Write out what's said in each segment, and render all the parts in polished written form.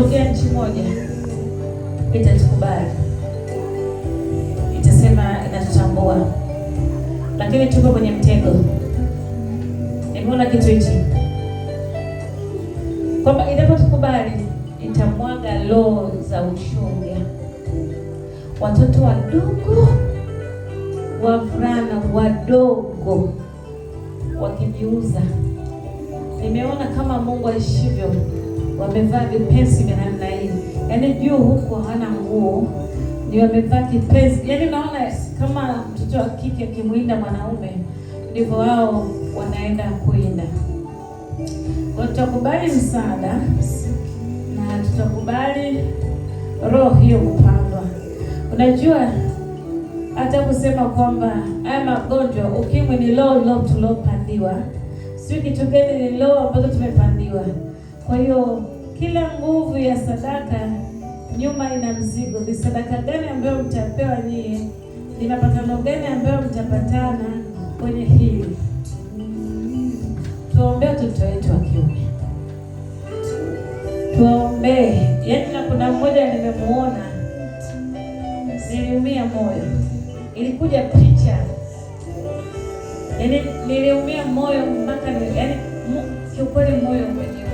itatokea nchi moja itatukubali, itasema inatutambua, lakini tuko kwenye mtego. Nimeona kitu hichi kwamba inapotukubali itamwaga roho za ushoga, watoto wadogo, wavulana wadogo wakijiuza. Nimeona kama Mungu aishivyo, wamevaa vipensi vya namna hii, yaani juu huko hana nguo, ndio wamevaa kipensi. Yaani naona kama mtoto wa kike akimwinda mwanaume, ndivyo wao wanaenda kuinda. Kwa tutakubali msaada na tutakubali roho hiyo kupandwa. Unajua hata kusema kwamba haya magonjwa, ukimwi ni roho tulopandiwa, sio kitu gani, ni roho ambazo tumepandiwa. Kwa hiyo kila nguvu ya sadaka nyuma ina mzigo. Ni sadaka gani ambayo mtapewa nyie? Ni mapatano gani ambayo mtapatana kwenye hili? Tuombee watoto wetu wa kiume, tuombee. Yaani na kuna mmoja nimemuona, niliumia moyo, ilikuja picha, yaani niliumia moyo mpaka yaani kiukweli moyo umeniuma.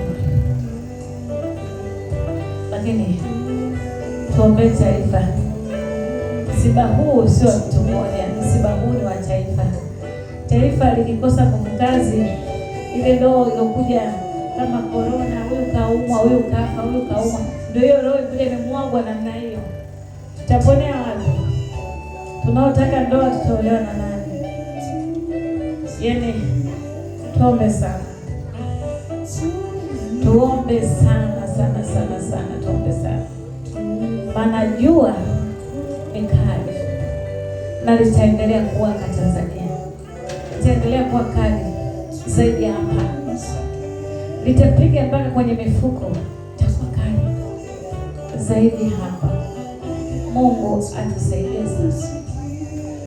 Lakini tuombee taifa. Msiba huu sio mtu mmoja, msiba huu ni wa taifa. Taifa likikosa kumkazi, ile roho iliyokuja kama corona, huyu kaumwa, huyu kafa, huyu kaumwa, ndio hiyo roho ile imemwagwa namna hiyo. Tutaponea wapi? Tunaotaka ndoa tutaolewa na nani? Yaani tuombe sana, tuombe sana sana sana sana, tuombe sana, maana jua ni kali na litaendelea kuwaka Tanzania, litaendelea kuwa kali zaidi ya hapa, litapiga mpaka kwenye mifuko, itakuwa kali zaidi hapa. Mungu atusaidie sasa.